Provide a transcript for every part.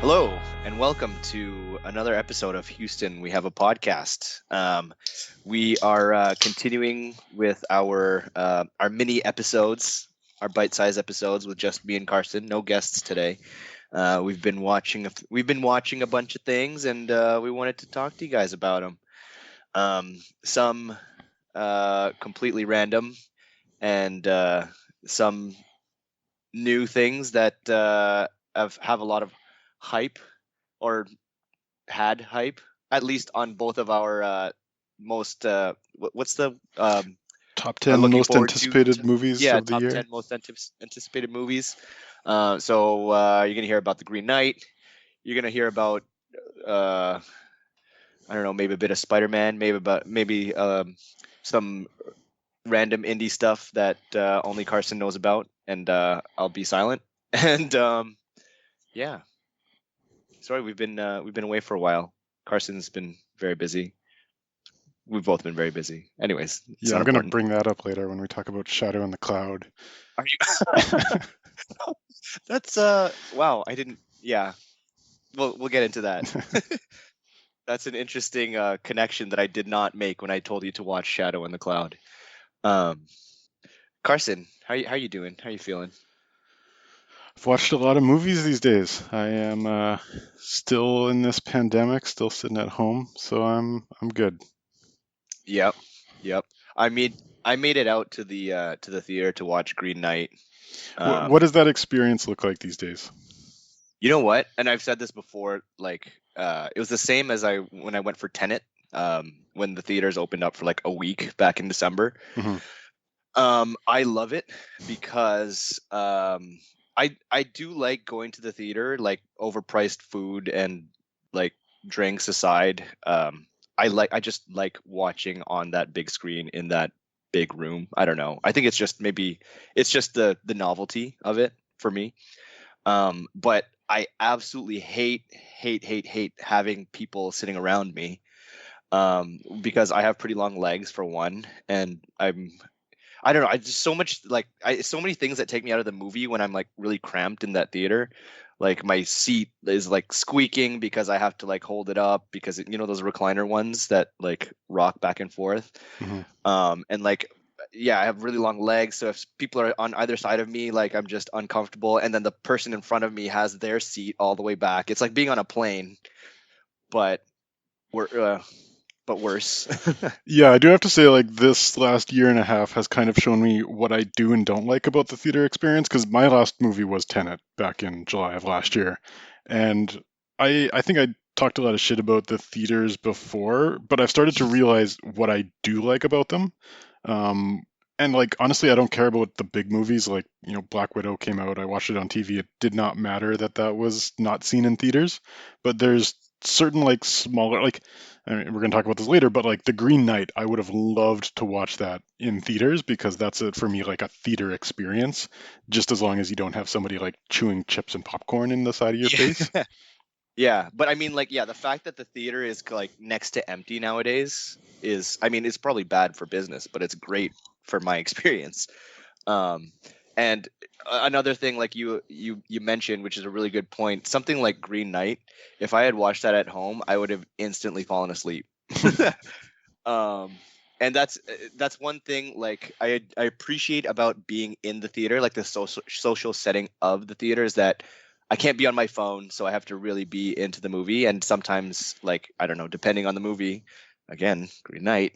Hello, and welcome to another episode of Houston. We have a podcast. We are continuing with our mini episodes, our bite-sized episodes with just me and Carson. No guests today. We've been watching a bunch of things, and we wanted to talk to you guys about them. Some completely random, and some new things that have a lot of hype or had hype, at least on both of our most what's the Top 10 looking most forward to, anticipated movies yeah, of the top year. 10 most anticipated movies. So you're gonna hear about the Green Knight. You're gonna hear about uh, I don't know, maybe a bit of Spider-Man, maybe some random indie stuff that only Carson knows about, and I'll be silent. And yeah, sorry, we've been away for a while. Carson's been very busy. We've both been very busy. Anyways, it's Yeah, not I'm going to important. bring that up later when we talk about Shadow in the Cloud. Are you? That's wow. I didn't. Yeah. We'll get into that. That's an interesting connection that I did not make when I told you to watch Shadow in the Cloud. Um, Carson, how you doing? How you feeling? I've watched a lot of movies these days. I am still in this pandemic, still sitting at home, so I'm good. Yep. Yep. I made it out to the theater to watch Green Knight. What Um, does that experience look like these days? you know what? And I've said this before. Like, it was the same as I when I went for Tenet. When the theaters opened up for like a week back in December. Hmm. I love it because I do like going to the theater, like overpriced food and like drinks aside. I just like watching on that big screen in that big room. I don't know. I think it's just maybe it's just the novelty of it for me. But I absolutely hate having people sitting around me. Because I have pretty long legs for one, and I don't know. I just so much like so many things that take me out of the movie when I'm like really cramped in that theater. Like my seat is like squeaking because I have to like hold it up because those recliner ones that like rock back and forth. Hmm. And like yeah, I have really long legs, so if people are on either side of me, like I'm just uncomfortable. And then the person in front of me has their seat all the way back. It's like being on a plane, but we're but worse. Yeah, I do have to say, like, this last year and a half has kind of shown me what I do and don't like about the theater experience, because my last movie was Tenet back in July of last year. And I think I talked a lot of shit about the theaters before, but I've started to realize what I do like about them. Um, and like honestly, I don't care about the big movies. Like, Black Widow came out, I watched it on TV. It did not matter that that was not seen in theaters. But there's certain like smaller, like, I mean, we're gonna talk about this later, but like The Green Knight, I would have loved to watch that in theaters because that's it for me, like a theater experience. Just as long as you don't have somebody like chewing chips and popcorn in the side of your face. Yeah. Yeah, but I mean, like, yeah, the fact that the theater is like next to empty nowadays is, I mean, it's probably bad for business, but it's great for my experience. Um, and another thing, like you mentioned, which is a really good point, something like Green Knight. If I had watched that at home, I would have instantly fallen asleep. um, and that's one thing like I appreciate about being in the theater, like the social setting of the theater is that I can't be on my phone, so I have to really be into the movie. And sometimes, like, I don't know, depending on the movie, again, Green Knight,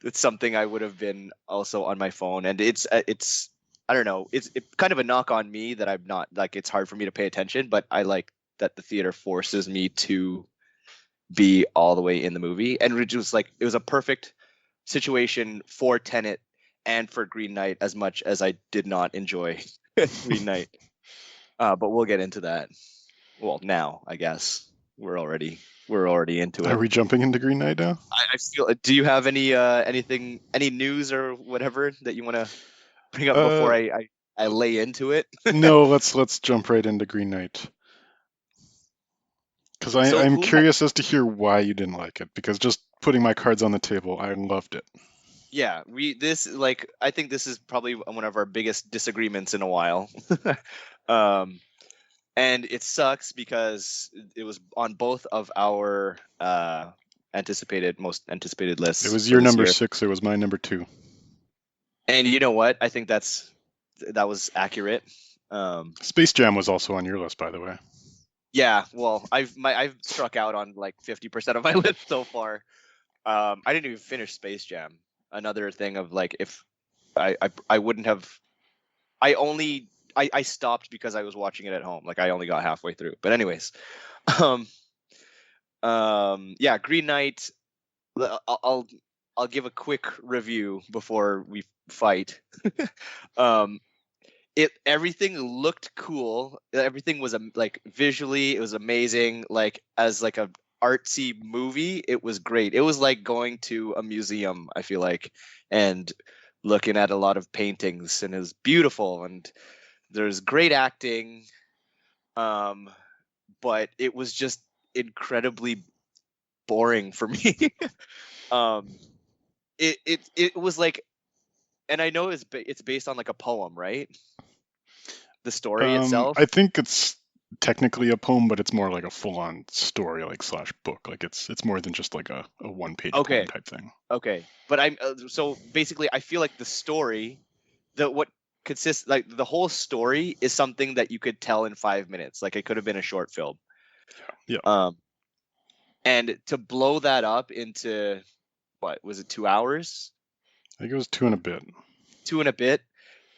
it's something I would have been also on my phone. And it's I don't know, it's kind of a knock on me that I'm not like it's hard for me to pay attention, but I like that the theater forces me to be all the way in the movie. And it was a perfect situation for Tenet and for Green Knight as much as I did not enjoy Green Knight. But we'll get into that. Well, now I guess we're already into Are it. we jumping into Green Knight now? I feel. Do you have any news or whatever that you want to bring up before Uh, I lay into it? no, let's jump right into Green Knight. Because So I'm who had? curious as to hear why you didn't like it. Because just putting my cards on the table, I loved it. Yeah, we this like I think this is probably one of our biggest disagreements in a while. um, and it sucks because it was on both of our most anticipated It lists was for your this number year. 6. It was my number 2. And you know what? I think that was accurate. Um, Space Jam was also on your list, by the way. yeah, well, I've struck out on like 50% of my list so far. I didn't even finish Space Jam. Another thing of like if I wouldn't have I only I stopped because I was watching it at home. Like I only got halfway through. But anyways, um yeah, Green Knight. I'll I'll give a quick review before we fight. um it everything looked cool. Everything was like visually it was amazing. Like as like a artsy movie, it was great. It was like going to a museum, I feel like, and looking at a lot of paintings, and it was beautiful, and there's great acting. um but it was just incredibly boring for me. um it was like, and I know it's based on like a poem, right? The story itself. I think it's technically a poem, but it's more like a full-on story, like slash book. Like it's more than just like a one-page poem Okay. type thing. Okay, but I'm so basically, I feel like the story, the what consists like the whole story is something that you could tell in 5 minutes. Like it could have been a short film. Yeah, Um, and to blow that up into what was it, 2 hours, I think it was two and a bit. two and a bit,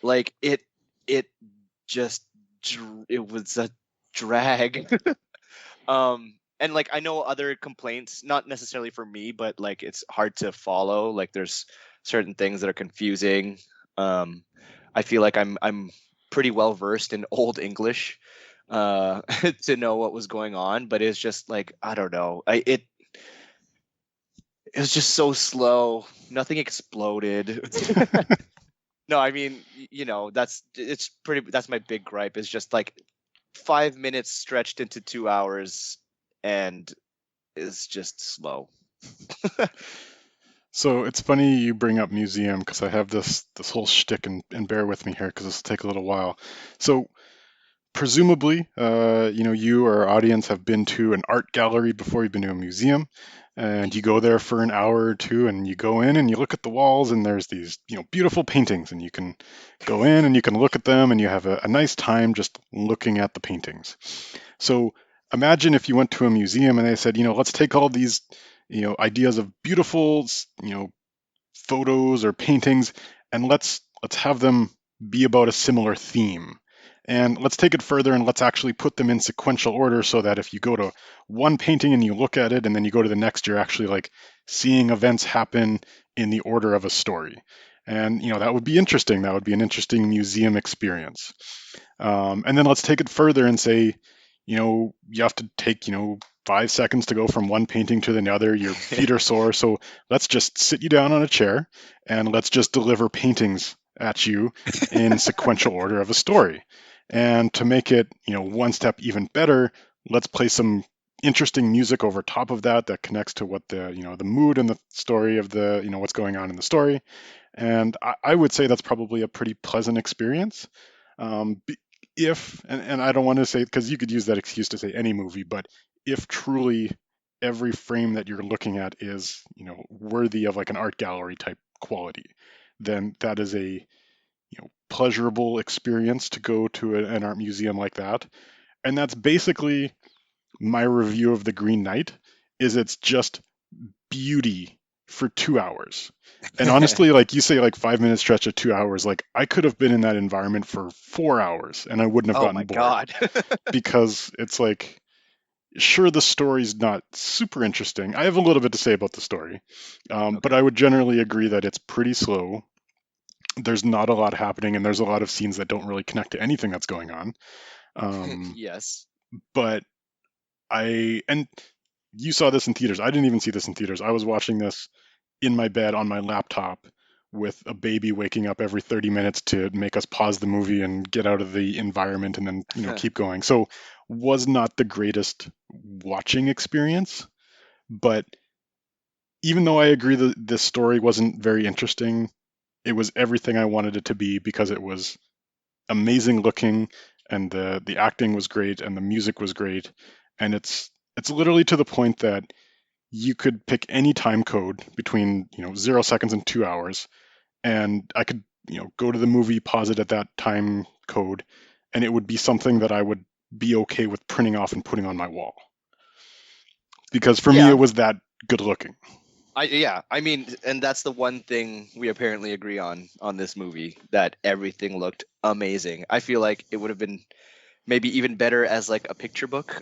like it just it was a drag. And like I know other complaints, not necessarily for me, but like it's hard to follow. Like there's certain things that are confusing. um I feel like I'm pretty well versed in old English to know what was going on, but it's just like I don't know, it was just so slow, nothing exploded. No, I mean, that's my big gripe, is just like 5 minutes stretched into 2 hours, and is just slow. So it's funny you bring up museum because I have this whole shtick, and bear with me here because this will take a little while. So presumably, you or our audience have been to an art gallery before you've been to a museum, and you go there for an hour or two, and you go in and you look at the walls, and there's these, beautiful paintings, and you can go in and you can look at them, and you have a nice time just looking at the paintings. So imagine if you went to a museum and they said, let's take all these, ideas of beautiful, photos or paintings, and let's have them be about a similar theme. And let's take it further and let's actually put them in sequential order so that if you go to one painting and you look at it and then you go to the next, you're actually like seeing events happen in the order of a story. And that would be interesting. That would be an interesting museum experience. And then let's take it further and say, you have to take, 5 seconds to go from one painting to the other. Your feet are sore. So let's just sit you down on a chair and let's just deliver paintings at you in sequential order of a story. And to make it, one step even better, let's play some interesting music over top of that that connects to what the mood and the story of the, what's going on in the story. And I would say that's probably a pretty pleasant experience. Um, if, and I don't want to say, because you could use that excuse to say any movie, but if truly every frame that you're looking at is, worthy of like an art gallery type quality, then that is a, pleasurable experience to go to an art museum like that. And that's basically my review of The Green Knight, is it's just beauty for 2 hours. And honestly, like you say, like 5 minute stretch of 2 hours, like I could have been in that environment for 4 hours and I wouldn't have Oh gotten my bored, god. because it's like, sure, the story's not super interesting. I have a little bit to say about the story, but Okay. I would generally agree that it's pretty slow. There's not a lot happening, and there's a lot of scenes that don't really connect to anything that's going on. Um, Yes. but and you saw this in theaters. I didn't even see this in theaters. I was watching this in my bed on my laptop with a baby waking up every 30 minutes to make us pause the movie and get out of the environment and then, keep going. So was not the greatest watching experience, but even though I agree that this story wasn't very interesting, it was everything I wanted it to be because it was amazing looking. and the acting was great, and the music was great, and it's literally to the point that you could pick any time code between 0 seconds and 2 hours, and I could go to the movie, pause it at that time code, and it would be something that I would be okay with printing off and putting on my wall, because for me it Yeah, was that good looking. I mean, and that's the one thing we apparently agree on this movie, that everything looked amazing. I feel like it would have been maybe even better as like a picture book.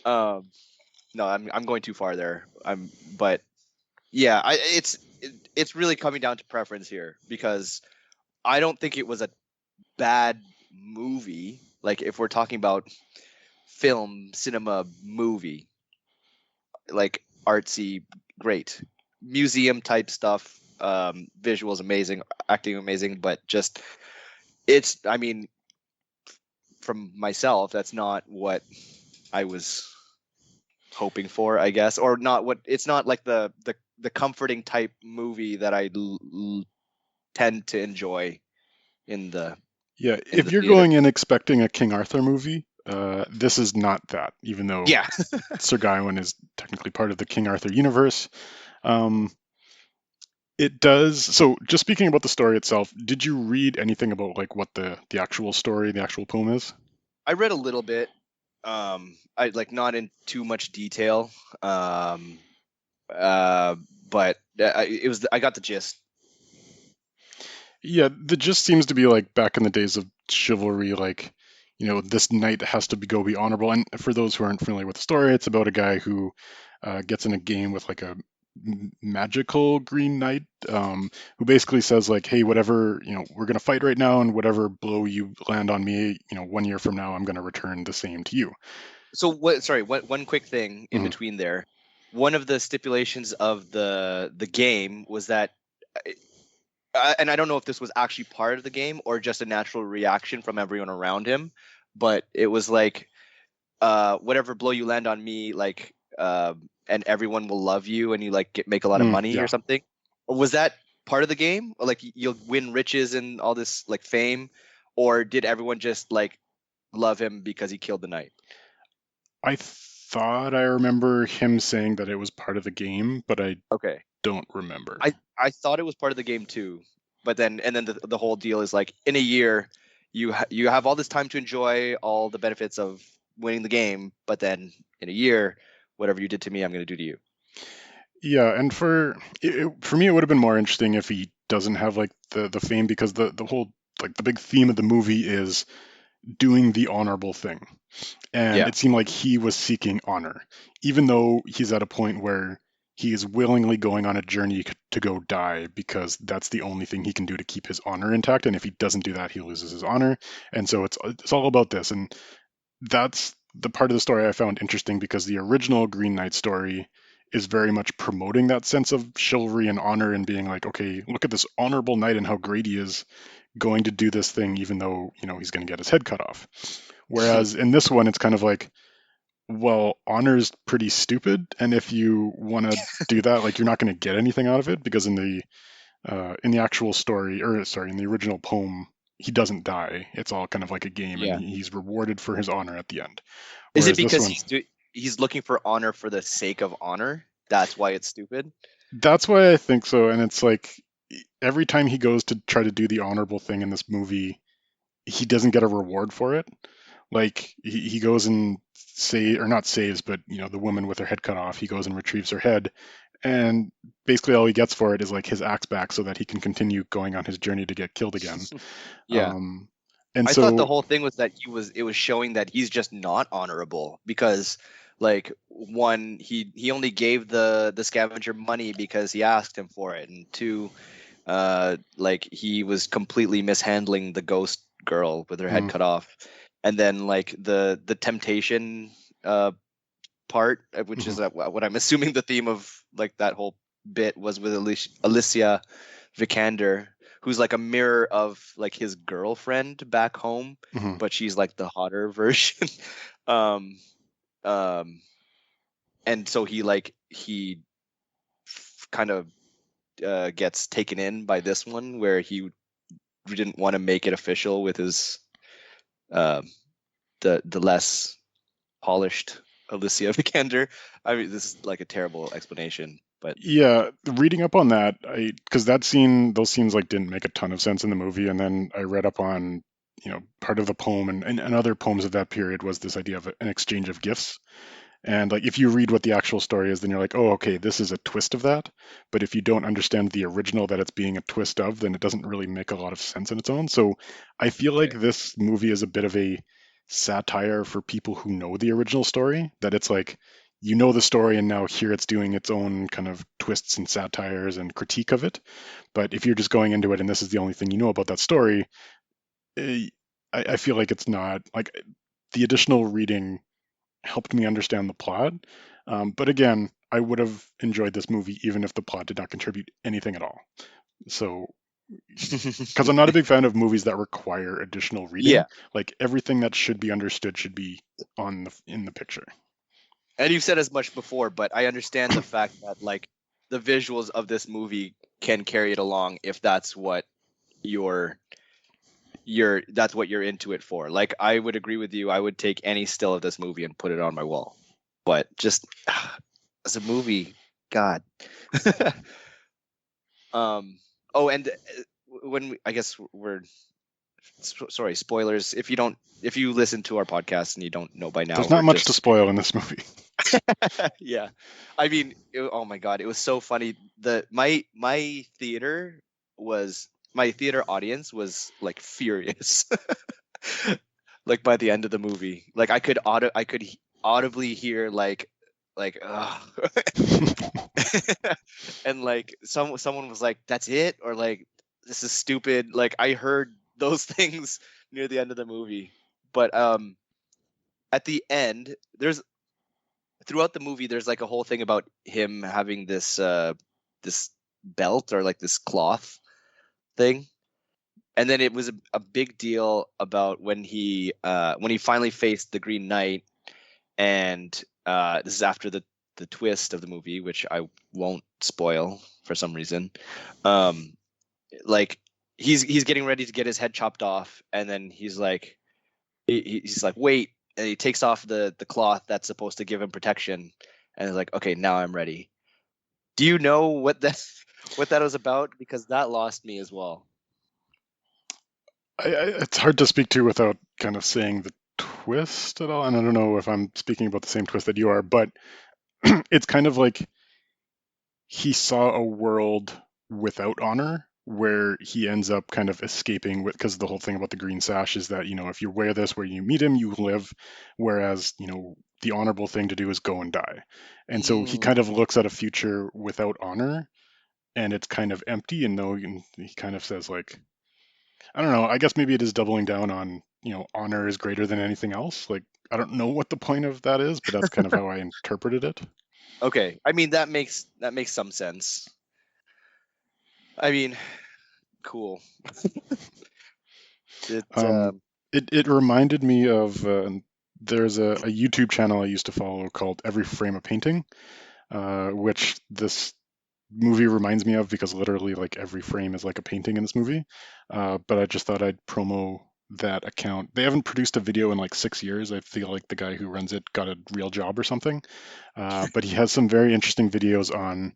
um, no, I'm going too far there. But yeah, it's really coming down to preference here, because I don't think it was a bad movie. Like if we're talking about film, cinema, movie, like artsy, great, museum type stuff. Visuals amazing, acting amazing, but just I mean, from myself, that's not what I was hoping for, I guess, or not what. It's not like the comforting type movie that I tend to enjoy in the Yeah, in if the you're theater. going in expecting a King Arthur movie, this is not that, even though Yeah, Sir Gawain is technically part of the King Arthur universe. Um, it does. So, just speaking about the story itself, did you read anything about like what the actual story, the actual poem is? I read a little bit. I like not in too much detail. Um, uh, but it was I got the gist. Yeah, the gist seems to be like back in the days of chivalry, like, this knight has to be honorable. And for those who aren't familiar with the story, it's about a guy who gets in a game with like a magical green knight, who basically says like, hey, whatever, we're gonna fight right now, and whatever blow you land on me, 1 year from now, I'm gonna return the same to you. So what? Sorry, one quick thing in Mhm. between there. One of the stipulations of the game was that, and I don't know if this was actually part of the game or just a natural reaction from everyone around him, but it was like, whatever blow you land on me, like, and everyone will love you, and you like make a lot of money or Yeah. something. Or was that part of the game? Or, like, you'll win riches and all this like fame, or did everyone just like love him because he killed the knight? I thought I remember him saying that it was part of the game, but I Okay. don't remember. I thought it was part of the game too, but then the whole deal is like, in a year you have all this time to enjoy all the benefits of winning the game, but then in a year, whatever you did to me, I'm going to do to you. Yeah, and for me, it would have been more interesting if he doesn't have like the fame, because the whole, like, the big theme of the movie is doing the honorable thing, and Yeah. it seemed like he was seeking honor, even though he's at a point where he is willingly going on a journey to go die, because that's the only thing he can do to keep his honor intact, and if he doesn't do that, he loses his honor, and so it's all about this, and that's the part of the story I found interesting, because the original Green Knight story is very much promoting that sense of chivalry and honor, and being like, okay, look at this honorable knight and how great he is going to do this thing, even though he's going to get his head cut off. Whereas in this one, it's kind of like, well, honor's pretty stupid, and if you want to do that, like, you're not going to get anything out of it, because in the actual story, or sorry, in the original poem, he doesn't die. It's all kind of like a game, and Yeah. he's rewarded for his honor at the end. Is it Whereas this because one, he's looking for honor for the sake of honor? That's why it's stupid. that's why I think so. And it's like, every time he goes to try to do the honorable thing in this movie, he doesn't get a reward for it. Like, he goes and or not saves, but the woman with her head cut off, he goes and retrieves her head, and basically all he gets for it is like his axe back, so that he can continue going on his journey to get killed again. Yeah. Um, and I thought the so, whole thing was that it was showing that he's just not honorable, because, like, one, he only gave the scavenger money because he asked him for it, and two, like, he was completely mishandling the ghost girl with her head mm, cut off, and then like the temptation uh part, which mhm, is what I'm assuming the theme of like that whole bit was, with Alicia Vikander, who's like a mirror of like his girlfriend back home, mhm. but she's like the hotter version. um, um, and so he kind of gets taken in by this one, where he didn't want to make it official with his um, the less polished Alicia Vikander. I mean, this is like a terrible explanation, but Yeah, reading up on that, I because those scenes like didn't make a ton of sense in the movie, and then I read up on, part of the poem and other poems of that period was this idea of an exchange of gifts. And like if you read what the actual story is, then you're like, oh, okay, this is a twist of that. But if you don't understand the original that it's being a twist of, then it doesn't really make a lot of sense in its own. So I feel like okay, this movie is a bit of a satire for people who know the original story, that it's like you know the story and now here it's doing its own kind of twists and satires and critique of it. But if you're just going into it and this is the only thing you know about that story, eh, I feel like it's not like the additional reading helped me understand the plot. But again, I would have enjoyed this movie even if the plot did not contribute anything at all. So, because I'm not a big fan of movies that require additional yeah. reading, like everything that should be understood should be in the picture. And you've said as much before, but I understand the fact that like the visuals of this movie can carry it along if that's what you're that's what you're into it for. Like I would agree with you. I would take any still of this movie and put it on my wall. But just as a movie, God. um. Oh, and when I guess we're sorry, spoilers. If you listen to our podcast and you don't know by now, There's not we're much to just spoil in this movie. yeah. I mean, oh my god, it was so funny. My theater audience was like furious. Like by the end of the movie, like I could audibly hear like and like someone was like, "That's it," or like, "This is stupid." Like I heard those things near the end of the movie, but at the end, there's throughout the movie there's like a whole thing about him having this belt or like this cloth thing, and then it was a big deal about when he finally faced the Green Knight, and this is after the twist of the movie, which I won't spoil for some reason. um like he's getting ready to get his head chopped off, and then he's like, wait, and he takes off the cloth that's supposed to give him protection, and he's like, okay, now I'm ready. Do you know what that what that was about? Because that lost me as well. It's hard to speak to without kind of saying the twist at all, and I don't know if I'm speaking about the same twist that you are, but it's kind of like he saw a world without honor where he ends up kind of escaping with, because the whole thing about the green sash is that if you wear this where you meet him you live, whereas the honorable thing to do is go and die. And so he kind of Mm. looks at a future without honor and it's kind of empty, and though he kind of says like, I don't know, I guess maybe it is doubling down on honor is greater than anything else. Like, I don't know what the point of that is, but that's kind of how I interpreted it. Okay, I mean that makes some sense. I mean, cool. It Um, it reminded me of there's a YouTube channel I used to follow called Every Frame a Painting, which this movie reminds me of because literally like every frame is like a painting in this movie. But I just thought I'd promo that account. They haven't produced a video in like 6 years. I feel like the guy who runs it got a real job or something. But he has some very interesting videos on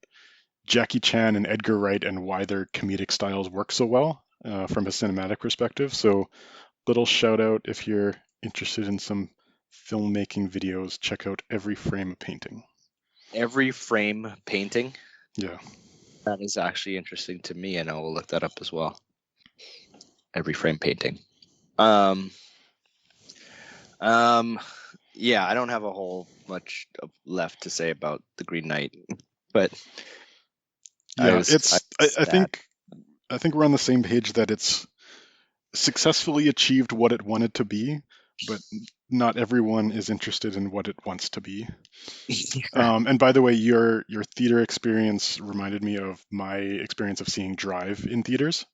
Jackie Chan and Edgar Wright and why their comedic styles work so well from a cinematic perspective. So little shout out if you're interested in some filmmaking videos, check out Every Frame a Painting. every frame painting. Yeah. That is actually interesting to me, and I will look that up as well. Every frame painting. Um, um, yeah, I don't have a whole much left to say about the Green Knight, but Yeah, I it's was sad. I think we're on the same page that it's successfully achieved what it wanted to be, but not everyone is interested in what it wants to be. And by the way, your theater experience reminded me of my experience of seeing Drive in theaters,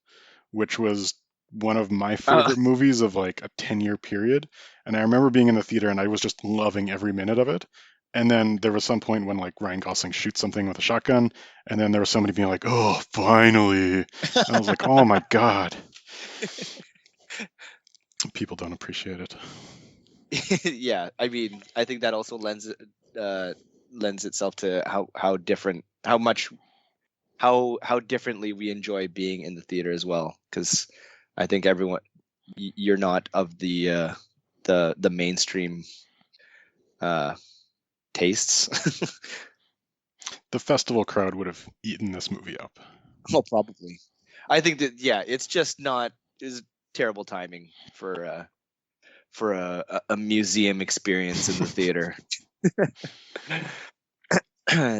which was one of my uh, favorite movies of like a 10-year period. And I remember being in the theater and I was just loving every minute of it. And then there was some point when like Ryan Gosling shoots something with a shotgun, and then there was somebody being like, "Oh, finally!" And I was like, "Oh my god!" People don't appreciate it. Yeah, I mean, I think that also lends itself to how different, how much, how differently we enjoy being in the theater as well. Because I think everyone, you're not of the mainstream uh, tastes. The festival crowd would have eaten this movie up. Well, probably. I think that yeah, it's just not is terrible timing for a museum experience in the theater.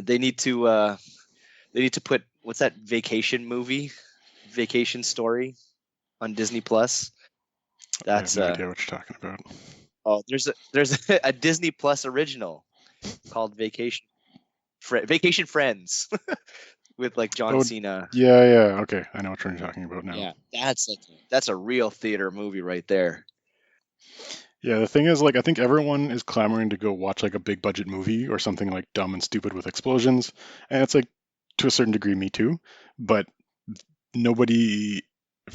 they need to uh they need to put what's that vacation movie, Vacation Story on Disney Plus. I have That's no idea what you're talking about. oh there's a Disney Plus original called Vacation Friends with like John Oh, Cena. yeah, yeah. Okay, I know what you're talking about now. Yeah, that's a real theater movie right there. Yeah, the thing is, like, I think everyone is clamoring to go watch like a big budget movie or something like dumb and stupid with explosions, and it's like to a certain degree, me too. But nobody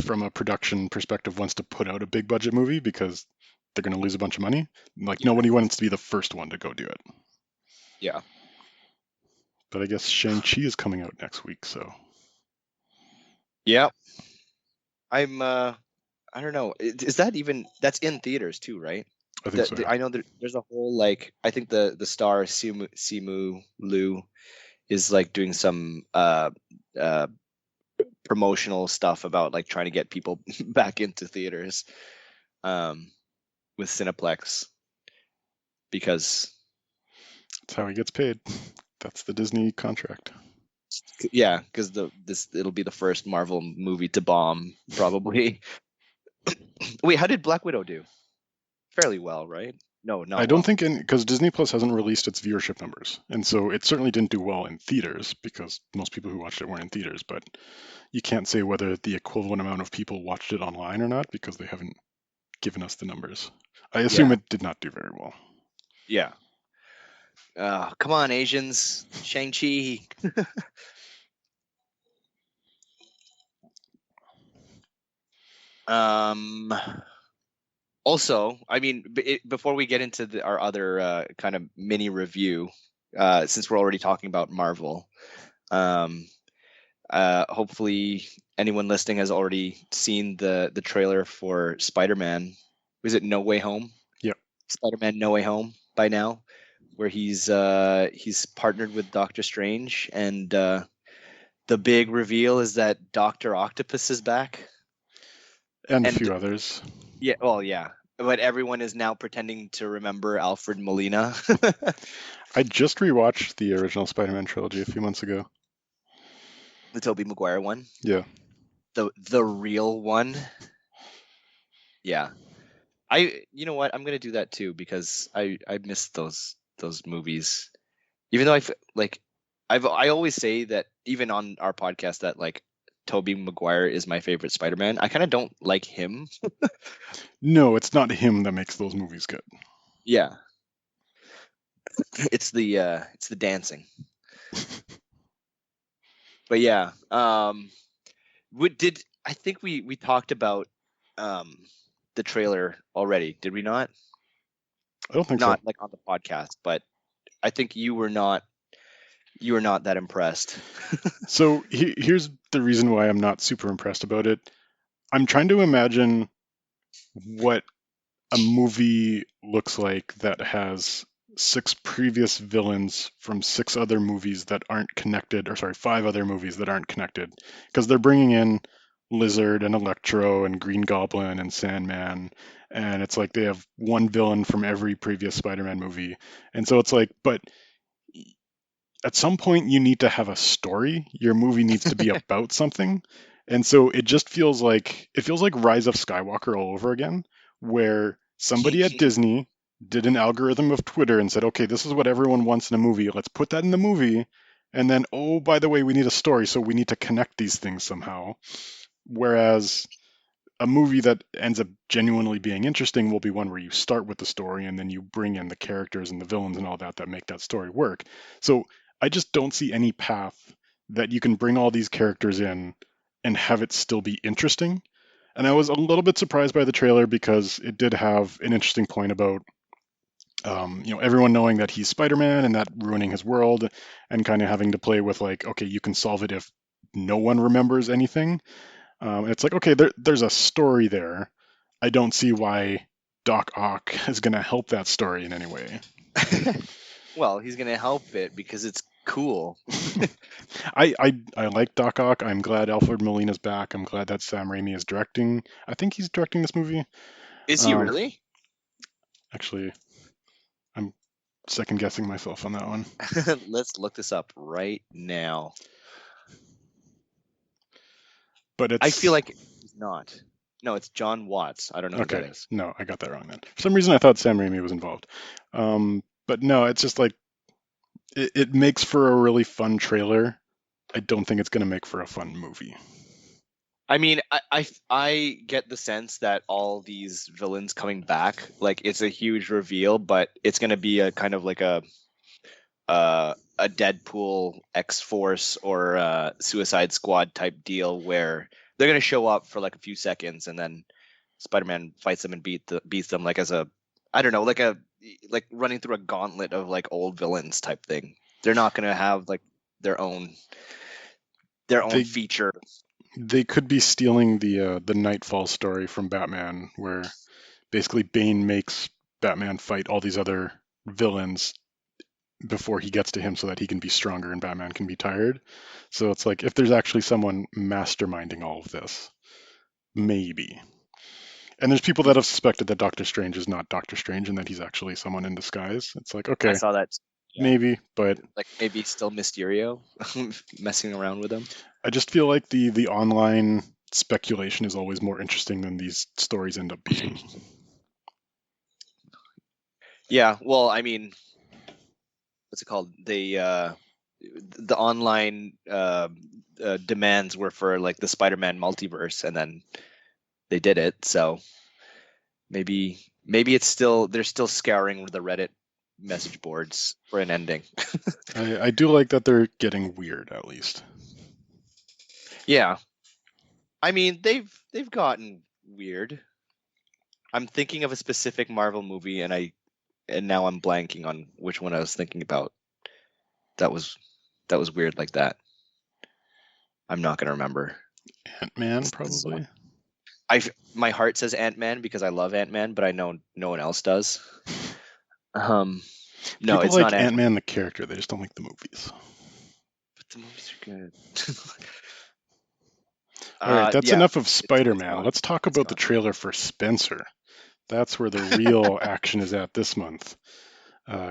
from a production perspective wants to put out a big budget movie because they're going to lose a bunch of money. Like, Yeah, nobody wants to be the first one to go do it. yeah, But I guess Shang-Chi is coming out next week, so yeah. I'm I don't know. Is that even that's in theaters too, right? I think so. Yeah. I know there's a whole like I think the star Simu Liu is like doing some uh promotional stuff about like trying to get people back into theaters um with Cineplex because That's how he gets paid. That's the Disney contract. yeah, because this it'll be the first Marvel movie to bomb probably. Wait, how did Black Widow do? Fairly well, right? No, I not don't well. think because Disney Plus hasn't released its viewership numbers, and so it certainly didn't do well in theaters because most people who watched it weren't in theaters. But you can't say whether the equivalent amount of people watched it online or not because they haven't given us the numbers. I assume Yeah, it did not do very well. yeah. Come on, Asians. Shang-Chi. Um, Also, I mean, before we get into our other kind of mini review, since we're already talking about Marvel, um, hopefully anyone listening has already seen the trailer for Spider-Man. Was it No Way Home? Yep. Spider-Man No Way Home by now, where he's partnered with Doctor Strange, and the big reveal is that Doctor Octopus is back. And a And few others. yeah, well, yeah, but everyone is now pretending to remember Alfred Molina. I just rewatched the original Spider-Man trilogy a few months ago. The Tobey Maguire one, Yeah. the real one. Yeah, you know what? I'm gonna do that too because I miss those movies. Even though like I always say that even on our podcast that like Tobey Maguire is my favorite Spider-Man. I kind of don't like him. No, it's not him that makes those movies good. Yeah, it's the dancing. But yeah, did I think we talked about um the trailer already? Did we not? I don't think so. Not like on the podcast, but I think you were not that impressed. So here's the reason why I'm not super impressed about it. I'm trying to imagine what a movie looks like that has six previous villains from six other movies that aren't connected, or sorry, five other movies that aren't connected, because they're bringing in Lizard and Electro and Green Goblin and Sandman, and it's like they have one villain from every previous Spider-Man movie, and so it's like, but at some point you need to have a story. Your movie needs to be about something. And so it feels like Rise of Skywalker all over again, where somebody at Disney did an algorithm of Twitter and said, okay, this is what everyone wants in a movie. Let's put that in the movie. And then, oh, by the way, we need a story, so we need to connect these things somehow. Whereas a movie that ends up genuinely being interesting will be one where you start with the story and then you bring in the characters and the villains and all that make that story work. So I just don't see any path that you can bring all these characters in and have it still be interesting. And I was a little bit surprised by the trailer because it did have an interesting point about everyone knowing that he's Spider-Man and that ruining his world, and kind of having to play with like, okay, you can solve it if no one remembers anything. And it's like, okay, there's a story there. I don't see why Doc Ock is going to help that story in any way. Well, he's gonna help it because it's cool. I like Doc Ock. I'm glad Alfred Molina's back. I'm glad that Sam Raimi is directing. I think he's directing this movie. Is he Um, really? Actually, I'm second guessing myself on that one. Let's look this up right now. But I it's feel like he's not. No, it's John Watts. I don't know who that okay. is. No, I got that wrong then. For some reason, I thought Sam Raimi was involved. But no, it's just like it makes for a really fun trailer. I don't think it's going to make for a fun movie. I mean, I get the sense that all these villains coming back, like it's a huge reveal, but it's gonna be a kind of like a Deadpool, X Force, or Suicide Squad type deal where they're gonna show up for like a few seconds and then Spider-Man fights them and beats them like as a, I don't know, like running through a gauntlet of like old villains type thing. They're not gonna have like their own They feature. they could be stealing the Nightfall story from Batman, where basically Bane makes Batman fight all these other villains before he gets to him so that he can be stronger and Batman can be tired. So it's like if there's actually someone masterminding all of this, maybe. And there's people that have suspected that Doctor Strange is not Doctor Strange and that he's actually someone in disguise. It's like, I okay, saw that. Yeah, maybe, but like maybe still Mysterio messing around with them. I just feel like the online speculation is always more interesting than these stories end up being. Yeah, well, I mean, what's it called? The online demands were for like the Spider-Man multiverse, and then they did it. So maybe it's still they're still scouring the Reddit message boards for an ending. I do like that they're getting weird at least. Yeah, I mean they've gotten weird. I'm thinking of a specific Marvel movie, and now I'm blanking on which one I was thinking about. That was weird like that. I'm not gonna remember. Ant-Man, This is probably. my heart says Ant-Man because I love Ant-Man, but I know no one else does. Um, no, People it's not like Ant-Man. Ant-Man the character, they just don't like the movies. But the movies are good. All right, that's Yeah, enough of it's Spider-Man. not. Let's talk It's about the not. trailer for Spencer. That's where the real action is at this month.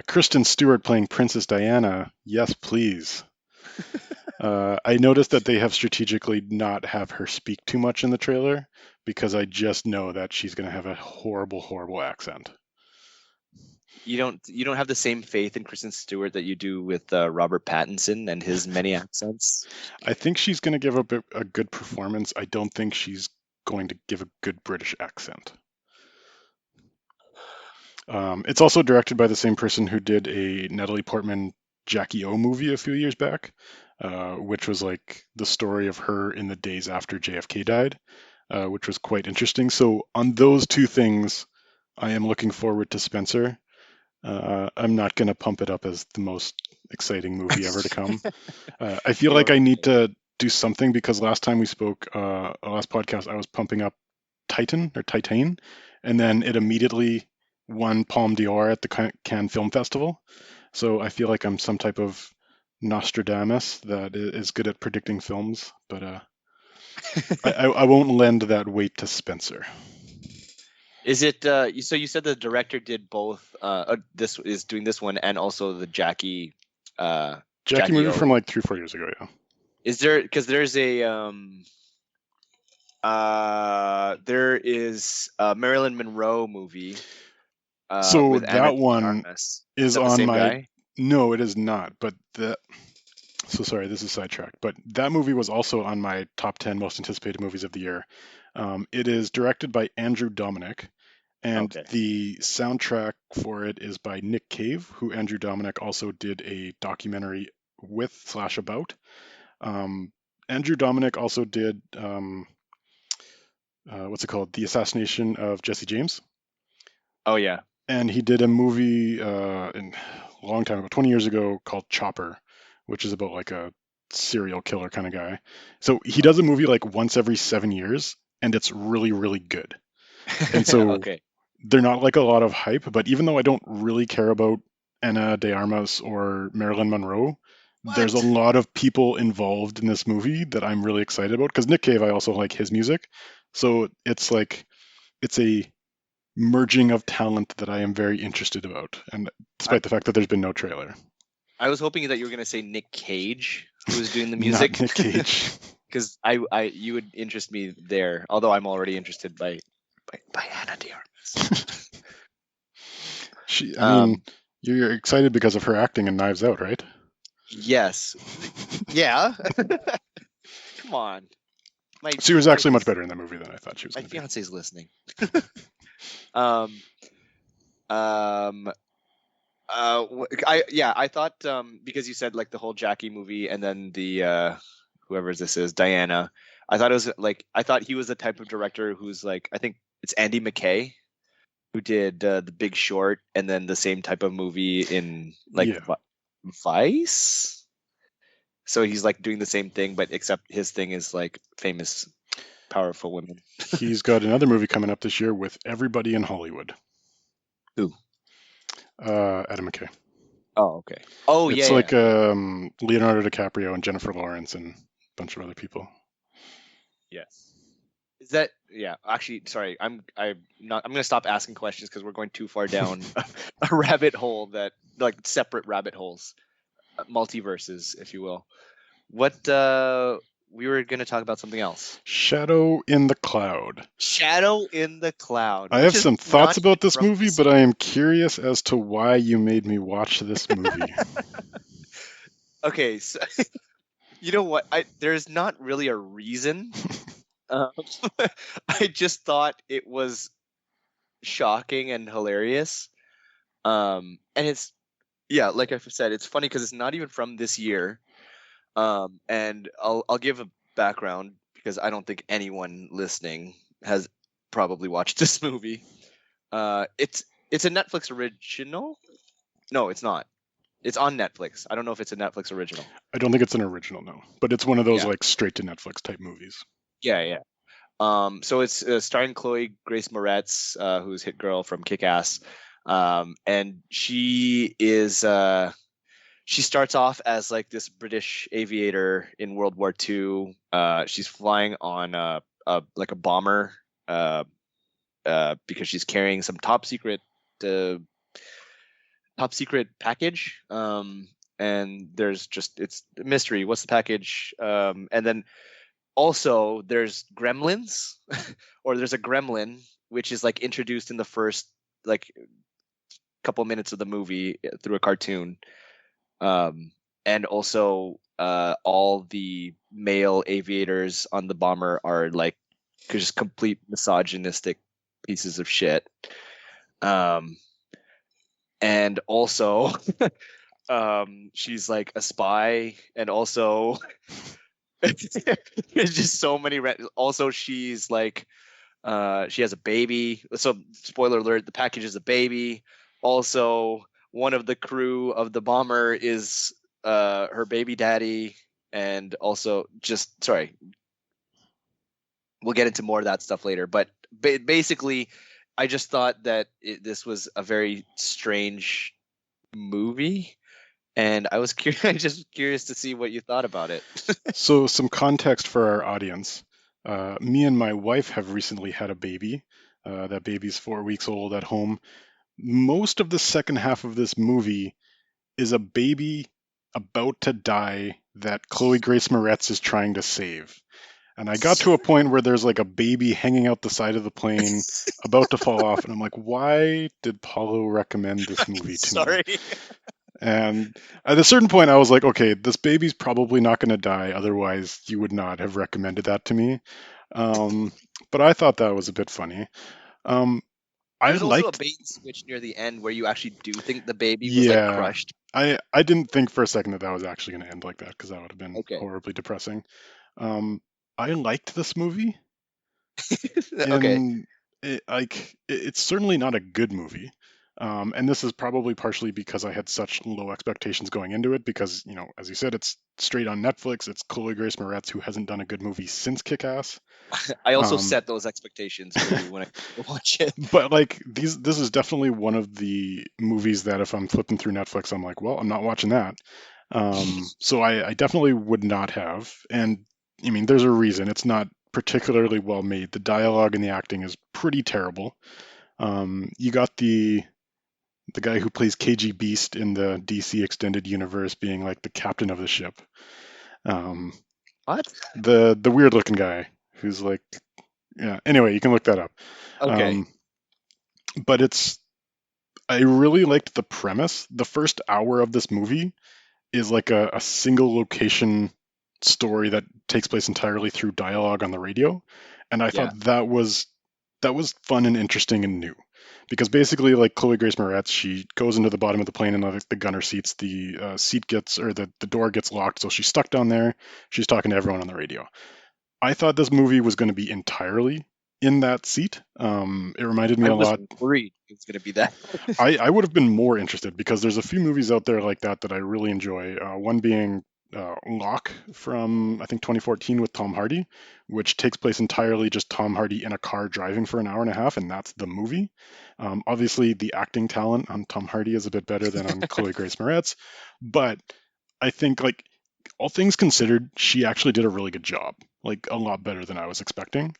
Kristen Stewart playing Princess Diana. Yes, please. I noticed that they have strategically not have her speak too much in the trailer because I just know that she's going to have a horrible, horrible accent. You don't have the same faith in Kristen Stewart that you do with Robert Pattinson and his many accents. I think she's going to give up a good performance. I don't think she's going to give a good British accent. It's also directed by the same person who did a Natalie Portman Jackie O movie a few years back, which was like the story of her in the days after JFK died, which was quite interesting. So on those two things, I am looking forward to Spencer. I'm not going to pump it up as the most exciting movie ever to come. I feel You like don't. I need to do something because last time we spoke, last podcast, I was pumping up Titan or Titan, and then it immediately won Palme d'Or at the Cannes Film Festival. So I feel like I'm some type of Nostradamus that is good at predicting films, but I won't lend that weight to Spencer. Is it so you said the director did both this is doing this one and also the uh Jackie Jackie movie from O. like 3-4 years ago, yeah. Is there, because there's a there is a Marilyn Monroe movie So with Anna that de one Armas. Is is that the on same my. guy? No, it is not. But so sorry, this is sidetracked. But that movie was also on my top 10 most anticipated movies of the year. It is directed by Andrew Dominic, and Okay. the soundtrack for it is by Nick Cave, who Andrew Dominic also did a documentary with/about. Andrew Dominic also did what's it called? The Assassination of Jesse James. Oh yeah. And he did a movie a long time ago, 20 years ago, called Chopper, which is about like a serial killer kind of guy. So he does a movie like once every 7 years, and it's really, really good. And so Okay. they're not like a lot of hype, but even though I don't really care about Ana de Armas or Marilyn Monroe, there's a What? lot of people involved in this movie that I'm really excited about. Because Nick Cave, I also like his music. So it's like, it's a merging of talent that I am very interested about. And I, despite the fact that there's been no trailer, I was hoping that you were gonna say Nick Cage, who was doing the not music, Nick Cage. because you would interest me there. Although I'm already interested by Anna de Armas. I mean, Um, you're excited because of her acting in Knives Out, right? yes, yeah. Come on, my She was my actually much better in that movie than I thought she was my going to be. fiance's listening. Um, um, I thought because you said like the whole Jackie movie and then the whoever this is Diana, I thought it was like I thought he was the type of director who's like I think it's Andy McKay who did The Big Short and then the same type of movie in like Yeah, Vice. So he's like doing the same thing, but except his thing is like famous, powerful women. he's got another movie coming up this year with everybody in Hollywood. Who? Adam McKay. Oh, okay. Oh, yeah, It's yeah, like yeah. Leonardo DiCaprio and Jennifer Lawrence and a bunch of other people. Yes. Is that yeah? Actually, sorry. I'm not. I'm gonna stop asking questions because we're going too far down a rabbit hole that like separate rabbit holes, multiverses, if you will. What we were gonna talk about something else. Shadow in the Cloud. Shadow in the Cloud, I which have is some not thoughts even about this from movie, this but I year. am curious as to why you made me watch this movie. Okay, so you know what? There's not really a reason. Um, I just thought it was shocking and hilarious. And it's yeah, like I said, it's funny because it's not even from this year. And I'll give a background because I don't think anyone listening has probably watched this movie. It's a Netflix original. No, it's not. It's on Netflix. I don't know if it's a Netflix original. I don't think it's an original, no, but it's one of those Yeah, like straight to Netflix type movies. yeah, yeah. So it's starring Chloe Grace Moretz, who's Hit Girl from Kick Ass. And she starts off as like this British aviator in World War II. She's flying on like a bomber because she's carrying some uh, top secret package. And there's just it's a mystery. What's the package? And then also there's gremlins, or there's a gremlin which is like introduced in the first like couple minutes of the movie through a cartoon. And also all the male aviators on the bomber are like just complete misogynistic pieces of shit. Um, and also she's like a spy, and also there's just so many also she's like she has a baby. So spoiler alert, the package is a baby. Also, one of the crew of the bomber is her baby daddy. And also just sorry, we'll get into more of that stuff later. But basically, I just thought that this was a very strange movie, and I was just curious to see what you thought about it. So, some context for our audience. Me and my wife have recently had a baby. That baby's 4 weeks old at home. Most of the second half of this movie is a baby about to die that Chloe Grace Moretz is trying to save. And I got to a point where there's like a baby hanging out the side of the plane about to fall off. And I'm like, why did Paulo recommend this movie to me? Sorry. And at a certain point, I was like, okay, this baby's probably not going to die. Otherwise, you would not have recommended that to me. Um, but I thought that was a bit funny. Um, I There's also a liked, bait and switch near the end where you actually do think the baby was like yeah, crushed. I didn't think for a second that that was actually going to end like that because that would have been Okay. horribly depressing. Um, I liked this movie. Okay. in it's certainly not a good movie. And this is probably partially because I had such low expectations going into it because, as you said, it's straight on Netflix. It's Chloe Grace Moretz, who hasn't done a good movie since Kick-Ass. I also Um, set those expectations for you when I watch it. but like this is definitely one of the movies that if I'm flipping through Netflix, I'm like, well, I'm not watching that. So I definitely would not have. And I mean, there's a reason. It's not particularly well made. The dialogue and the acting is pretty terrible. You got the guy who plays KG Beast in the DC extended universe being like the captain of the ship. Um, What? the weird looking guy who's like, yeah. Anyway, you can look that up. Okay. Um, but I really liked the premise. The first hour of this movie is like a single location story that takes place entirely through dialogue on the radio, and I Yeah. thought that was fun and interesting and new, because basically like Chloe Grace Moretz, she goes into the bottom of the plane and like the gunner seats, the seat gets or the door gets locked, so she's stuck down there. She's talking to everyone on the radio. I thought this movie was going to be entirely in that seat. It reminded me I a was lot. worried it was gonna be that. I would have been more interested because there's a few movies out there like that that I really enjoy. One being Locke from I think 2014 with Tom Hardy, which takes place entirely just Tom Hardy in a car driving for an hour and a half, and that's the movie. Obviously, the acting talent on Tom Hardy is a bit better than on Chloe Grace Moretz, but I think like all things considered, she actually did a really good job, like a lot better than I was expecting.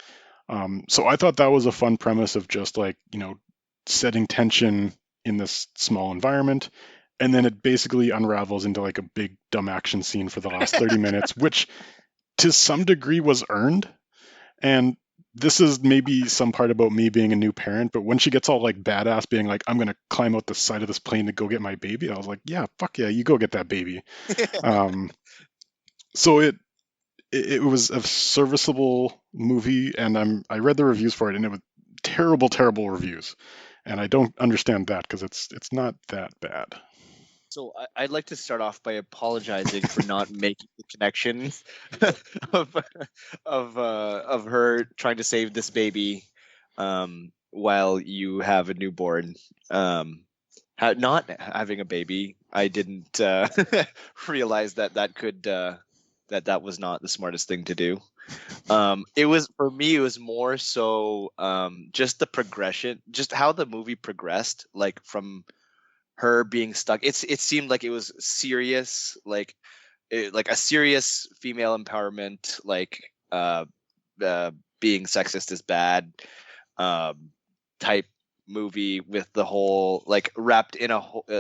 So I thought that was a fun premise of just like, setting tension in this small environment. And then it basically unravels into like a big dumb action scene for the last 30 minutes, which to some degree was earned. And this is maybe some part about me being a new parent, but when she gets all like badass being like, I'm going to climb out the side of this plane to go get my baby, I was like, yeah, fuck yeah, you go get that baby. Um, so it was a serviceable movie, and I read the reviews for it, and it was terrible, terrible reviews, and I don't understand that because it's not that bad. So I'd like to start off by apologizing for not making the connection of of her trying to save this baby while you have a newborn. Not having a baby, I didn't realize that that could that was not the smartest thing to do. It was for me. It was more so just the progression, just how the movie progressed, like from her being stuck. It seemed like it was serious, like a serious female empowerment, like being sexist is bad, type movie with the whole like wrapped in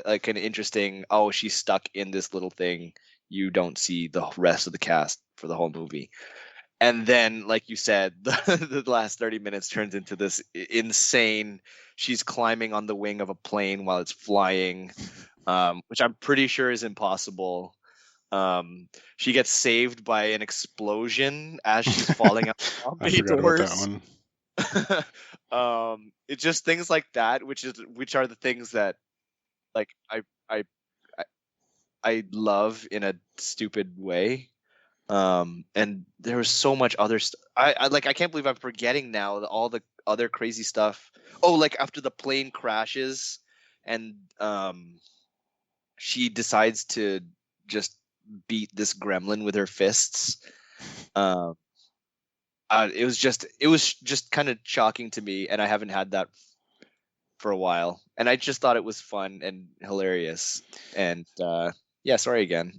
like an interesting. Oh, she's stuck in this little thing. You don't see the rest of the cast for the whole movie. And then like you said, the last 30 minutes turns into this insane. She's climbing on the wing of a plane while it's flying, which I'm pretty sure is impossible. She gets saved by an explosion as she's falling out the I bay forgot about that doors. one. It's just things like that, which are the things that like I I I love in a stupid way. And there was so much other stuff. I can't believe I'm forgetting now all the other crazy stuff. Oh, like after the plane crashes and she decides to just beat this gremlin with her fists. Um it was just kind of shocking to me, and I haven't had that for a while. And I just thought it was fun and hilarious. And yeah, sorry again.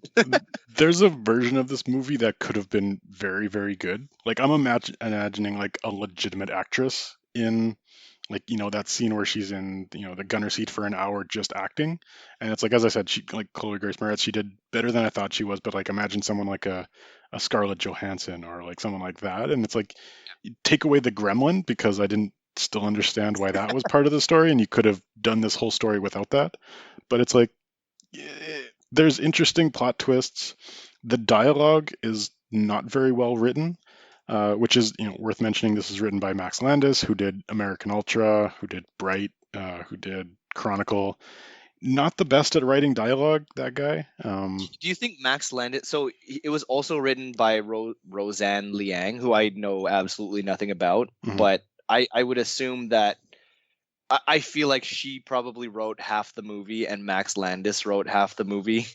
There's a version of this movie that could have been very, very good. Like I'm imagining like a legitimate actress in like that scene where she's in the gunner seat for an hour just acting, and it's like as I said, she like Chloe Grace Moretz, she did better than I thought she was. But like imagine someone like a Scarlett Johansson or like someone like that, and it's like you take away the gremlin because I didn't still understand why that was part of the story, and you could have done this whole story without that. But it's like there's interesting plot twists. The dialogue is not very well written, which is worth mentioning. This is written by Max Landis, who did American Ultra, who did Bright, who did Chronicle. Not the best at writing dialogue, that guy. Do you think Max Landis? So it was also written by Roseanne Liang, who I know absolutely nothing about, Mhm. but I would assume that I feel like she probably wrote half the movie and Max Landis wrote half the movie,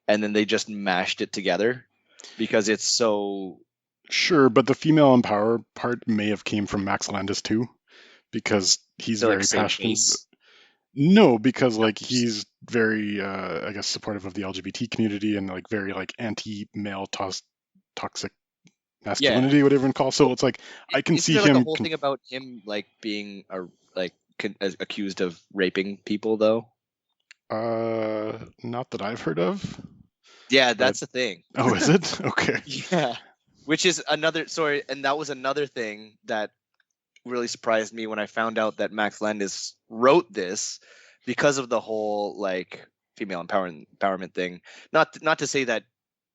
and then they just mashed it together because it's so Sure, but the female empower part may have came from Max Landis too, because he's they're like very same passionate. face. No, because No. like he's very, I guess, supportive of the LGBT community and like very like anti-male toxic Yeah. masculinity, whatever you call. So Well, it's like I can isn't see there like a him. whole thing about him like being like accused of raping people though? Not that I've heard of, Yeah, but that's the thing. oh, is it? Okay. Yeah. Which is another sorry, and that was another thing that really surprised me when I found out that Max Landis wrote this because of the whole like female empowerment thing. Not to say that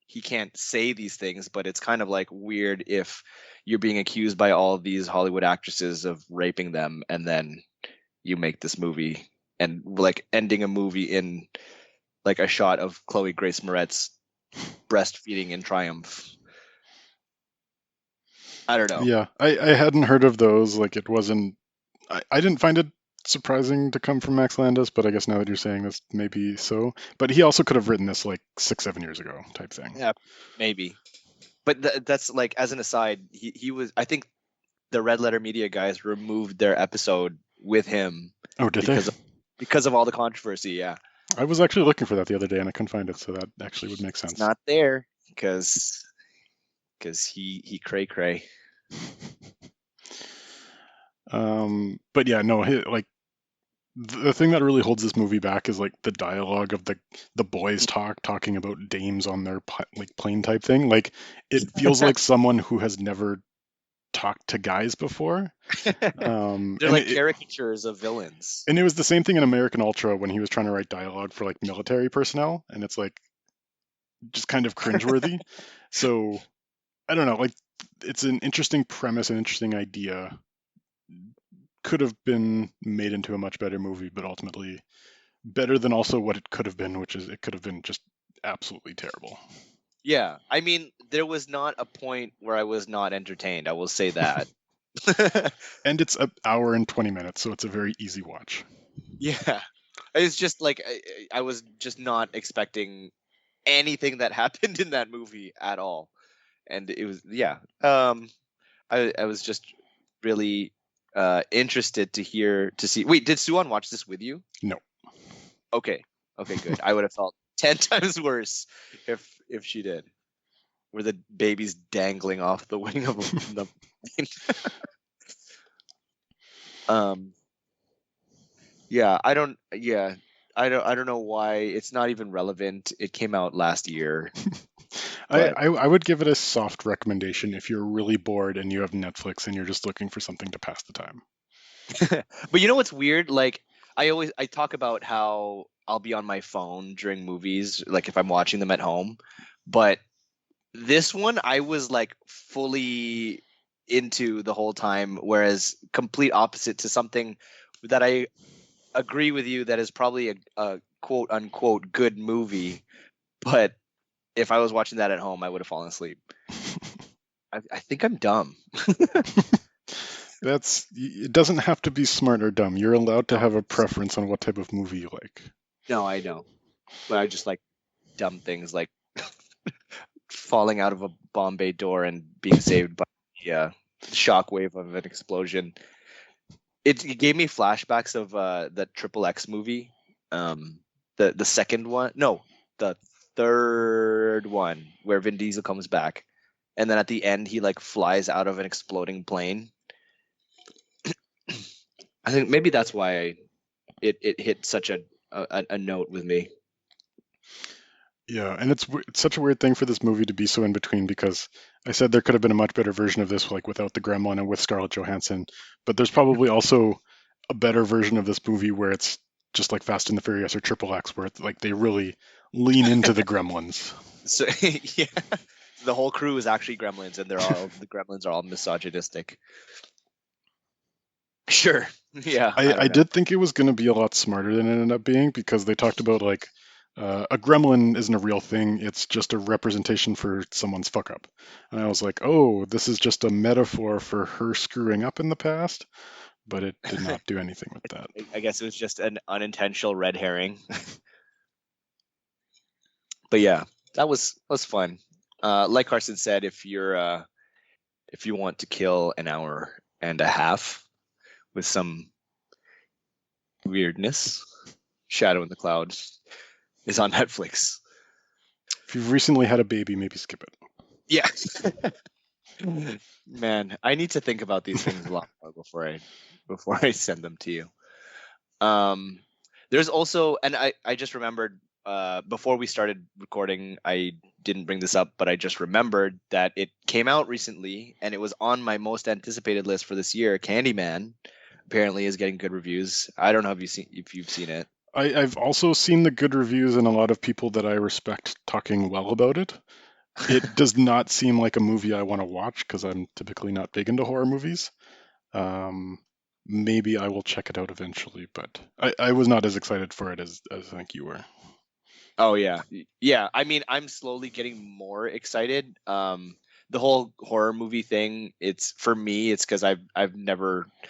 he can't say these things, but it's kind of like weird if you're being accused by all of these Hollywood actresses of raping them and then you make this movie and like ending a movie in like a shot of Chloe Grace Moretz breastfeeding in triumph. I don't know. Yeah, I hadn't heard of those. Like it wasn't. I didn't find it surprising to come from Max Landis, but I guess now that you're saying this, maybe so. But he also could have written this like 6, 7 years ago, type thing. Yeah, maybe. But that's like as an aside, he was. I think the Red Letter Media guys removed their episode with him Oh, did they? because of all the controversy. Yeah, I was actually looking for that the other day and I couldn't find it, so that actually would make it's sense. not there because he cray cray. But yeah, no, like the thing that really holds this movie back is like the dialogue of the boys talking about dames on their like plane type thing. Like it feels like someone who has never talked to guys before. They're And like caricatures of villains. and it was the same thing in American Ultra when he was trying to write dialogue for like military personnel, and it's like just kind of cringeworthy. So I don't know, like it's an interesting premise, an interesting idea. Could have been made into a much better movie, but ultimately better than also what it could have been, which is it could have been just absolutely terrible. Yeah, I mean, there was not a point where I was not entertained. I will say that. And it's an hour and 20 minutes, so it's a very easy watch. Yeah, it's just like I was just not expecting anything that happened in that movie at all, and it was yeah. I was just really interested to see. Wait, did Suan watch this with you? No. Okay, okay, good. I would have felt 10 times worse if she did. Where the baby's dangling off the wing of the plane. um yeah, I don't know why it's not even relevant. It came out last year, but I would give it a soft recommendation if you're really bored and you have Netflix and you're just looking for something to pass the time. but you know what's weird? Like I talk about how I'll be on my phone during movies, like if I'm watching them at home, but this one I was like fully into the whole time, whereas complete opposite to something that I agree with you that is probably a quote unquote good movie, but if I was watching that at home, I would have fallen asleep. I think I'm dumb. It doesn't have to be smart or dumb. You're allowed to No, have a preference on what type of movie you like. no, I know, but I just like dumb things like falling out of a Bombay door and being saved by the shockwave of an explosion. It gave me flashbacks of the Triple X movie, the second one, no, the third one where Vin Diesel comes back, and then at the end he like flies out of an exploding plane. I think maybe that's why it hit such a note with me. Yeah, and it's such a weird thing for this movie to be so in between because I said there could have been a much better version of this, like without the gremlin and with Scarlett Johansson, but there's probably also a better version of this movie where it's just like Fast and the Furious or Triple X, where it's like they really lean into the gremlins. So yeah, the whole crew is actually gremlins, and the gremlins are all misogynistic. Sure. Yeah, I I don't know. did think it was going to be a lot smarter than it ended up being because they talked about like a gremlin isn't a real thing. It's just a representation for someone's fuck up. And I was like, oh, this is just a metaphor for her screwing up in the past, but it did not do anything with that. I guess it was just an unintentional red herring. But yeah, that was fun. Like Carson said, if you want to kill an hour and a half with some weirdness, Shadow in the Clouds is on Netflix. If you've recently had a baby, maybe skip it. Yeah. Man, I need to think about these things a lot more before I send them to you. Um, there's also, and I just remembered before we started recording, I didn't bring this up, but I just remembered that it came out recently, and it was on my most anticipated list for this year. Candyman apparently is getting good reviews. I don't know if you've seen it. I've also seen the good reviews and a lot of people that I respect talking well about it. It does not seem like a movie I want to watch because I'm typically not big into horror movies. Um, Maybe I will check it out eventually, but I was not as excited for it as I think you were. Oh yeah. Yeah, I mean, I'm slowly getting more excited. The whole horror movie thing, it's for me, it's because I've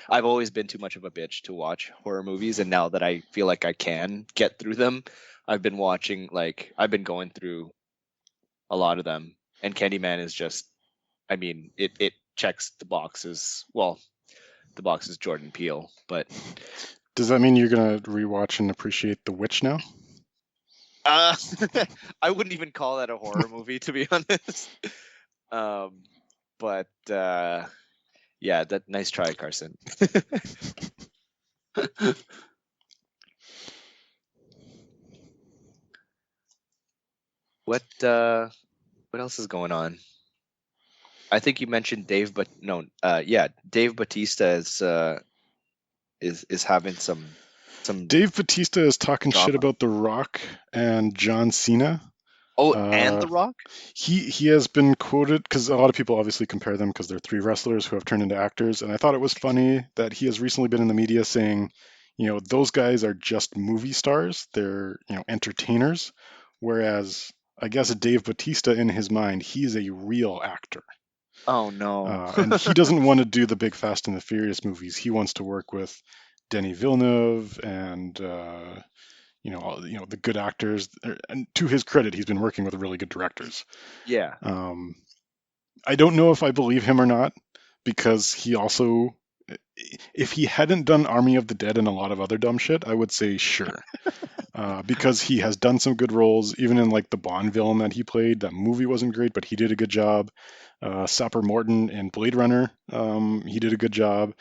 always been too much of a bitch to watch horror movies, and now that I feel like I can get through them, I've been going through a lot of them, and Candyman is just, I mean, it checks the boxes. Well, the box is Jordan Peele, but Does that mean you're gonna rewatch and appreciate The Witch now? uh, I wouldn't even call that a horror movie, to be honest. Um, but yeah, that nice try, Carson. What else is going on? I think you mentioned Dave, but no, yeah, Dave Batista is having some Dave Batista is talking shit drama. about The Rock and John Cena. Oh, and Uh, The Rock. he has been quoted because a lot of people obviously compare them because they're three wrestlers who have turned into actors, and I thought it was funny that he has recently been in the media saying, those guys are just movie stars, they're entertainers, whereas I guess Dave Batista in his mind he's a real actor, Oh no. and he doesn't want to do the big Fast and the Furious movies. He wants to work with Denis Villeneuve and the good actors. And to his credit, he's been working with really good directors. Yeah. Um, I don't know if I believe him or not because he also, if he hadn't done Army of the Dead and a lot of other dumb shit, I would say sure. Because he has done some good roles, even in like the Bond villain that he played. That movie wasn't great, but he did a good job. Sapper Morton in Blade Runner, he did a good job.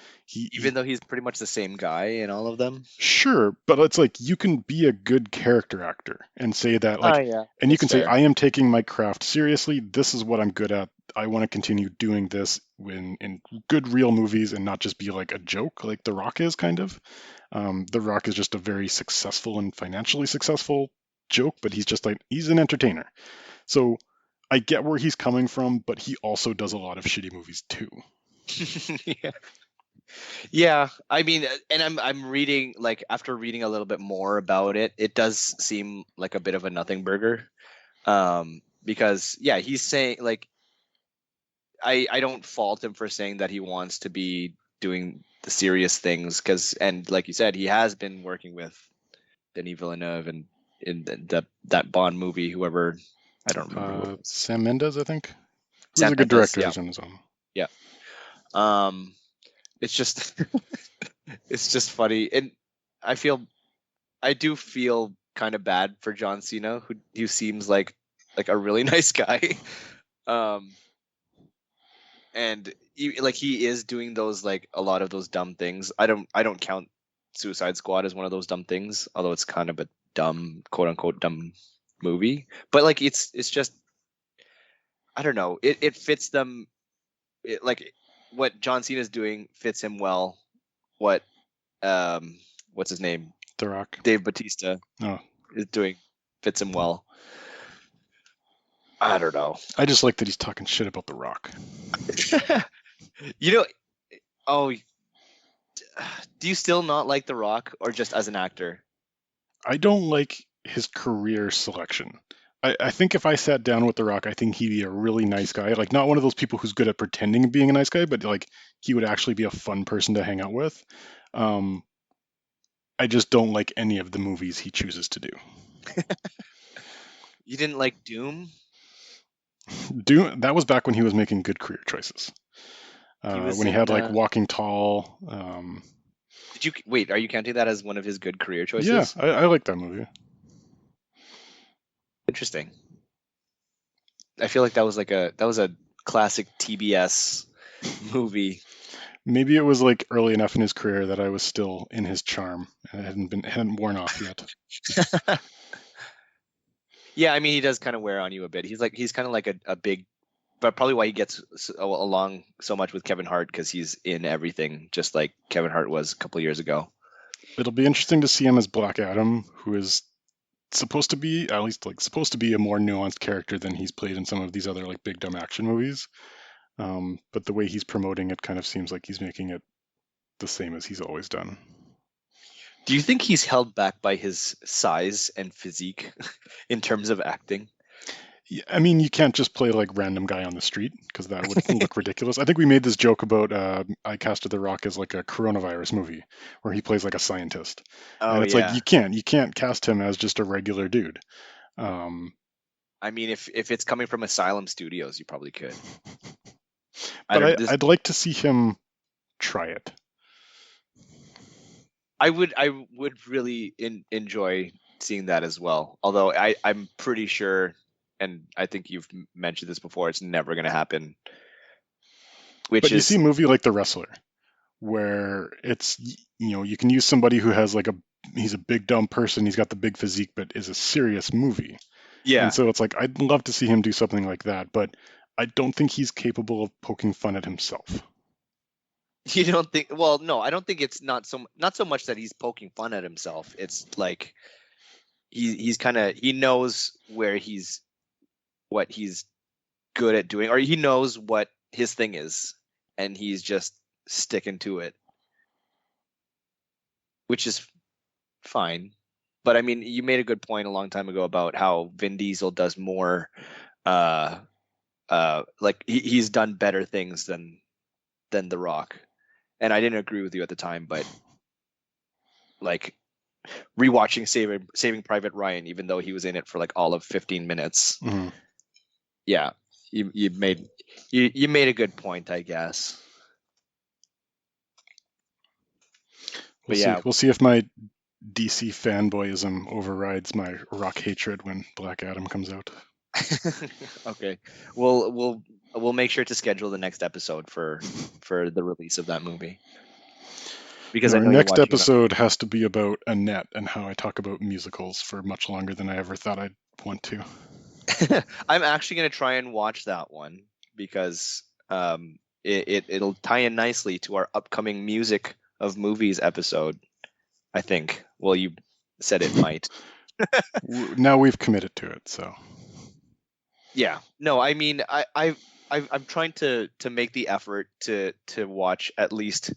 Even though he's pretty much the same guy in all of them. Sure, but it's like you can be a good character actor and say that, Oh like, yeah, and you that's can say, fair. I am taking my craft seriously. This is what I'm good at. I want to continue doing this in good real movies and not just be like a joke, like The Rock is kind of. The Rock is just a very successful and financially successful joke, but he's just like he's an entertainer. So I get where he's coming from, but he also does a lot of shitty movies too. Yeah. Yeah, I mean, and I'm reading, like, after reading a little bit more about it, it does seem like a bit of a nothing burger. Because yeah, he's saying, like, I don't fault him for saying that he wants to be doing the serious things, because, and like you said, he has been working with Denis Villeneuve and in that Bond movie, whoever, I don't remember who it was. Sam Mendes, I think, who's Sam a good Mendes, director, yeah, is on his own. yeah. Um, it's just it's just funny, and I feel I do feel kind of bad for John Cena, who seems like a really nice guy. Um, and he is doing those, like, a lot of those dumb things. I don't count Suicide Squad as one of those dumb things, although it's kind of a dumb, quote unquote, dumb movie. But like it's just, I don't know. It fits them. Like what John Cena is doing fits him well. What what's his name? The Rock. Dave Batista Oh, is doing fits him well. I don't know. I just like that he's talking shit about The Rock. You know, oh, Do you still not like The Rock, or just as an actor? I don't like his career selection. I think if I sat down with The Rock, I think he'd be a really nice guy. Like, not one of those people who's good at pretending being a nice guy, but like he would actually be a fun person to hang out with. Um, I just don't like any of the movies he chooses to do. You didn't like Doom? That was back when he was making good career choices. He was When he had in. like Walking Tall. Did you wait? Are you counting that as one of his good career Yeah, choices? I like that movie. Interesting. I feel like that was a classic TBS movie. Maybe it was like early enough in his career that I was still in his charm and it hadn't worn off yet. Yeah, I mean, he does kind of wear on you a bit. He's kind of like a big, but probably why he gets along so much with Kevin Hart, because he's in everything, just like Kevin Hart was a couple of years ago. It'll be interesting to see him as Black Adam, who is supposed to be at least like supposed to be a more nuanced character than he's played in some of these other like big dumb action movies. But the way he's promoting it kind of seems like he's making it the same as he's always done. Do you think he's held back by his size and physique in terms of acting? Yeah, I mean, you can't just play like random guy on the street because that would look ridiculous. I think we made this joke about I casted The Rock as like a coronavirus movie where he plays like a scientist, Oh and it's like yeah. you can't cast him as just a regular dude. Um, I mean, if it's coming from Asylum Studios, you probably could. I but don't. This I'd like to see him try it. I would really enjoy seeing that as well. Although I'm pretty sure, and I think you've mentioned this before, it's never going to happen. Which But you see a is movie like The Wrestler where it's you can use somebody who has like a he's a big dumb person, he's got the big physique, but is a serious movie. And yeah. so it's like I'd love to see him do something like that, but I don't think he's capable of poking fun at himself. You don't think? Well, no, I don't think it's not so much that he's poking fun at himself. It's like he's kind of he knows what he's good at doing, or he knows what his thing is, and he's just sticking to it, which is fine. But I mean, you made a good point a long time ago about how Vin Diesel does more. Uh, like he's done better things than The Rock, and I didn't agree with you at the time, but like rewatching Saving Private Ryan, even though he was in it for like all of 15 minutes. Mm-hmm. Yeah, you made a good point, I guess. We'll But see. yeah, We'll see if my DC fanboyism overrides my Rock hatred when Black Adam comes out. okay. We'll make sure to schedule the next episode for the release of that movie, because I Our know you're next watching it on. episode has to be about Annette and how I talk about musicals for much longer than I ever thought I'd want to. I'm actually going to try and watch that one because it'll tie in nicely to our upcoming music of movies episode. I think. Well, you said it might. Now we've committed to it, so Yeah. No, I mean, I'm trying to make the effort to watch at least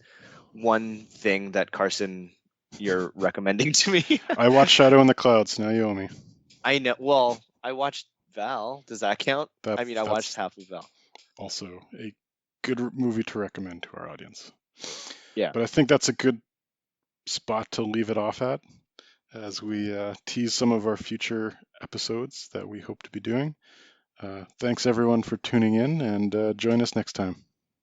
one thing that Carson you're recommending to me. I watched Shadow in the Clouds. Now you owe me. I know. Well, I watched Val. Does that count? I mean, I watched That's half of Val. also a good movie to recommend to our audience. Yeah. But I think that's a good spot to leave it off at as we tease some of our future episodes that we hope to be doing. Thanks everyone for tuning in and join us next time.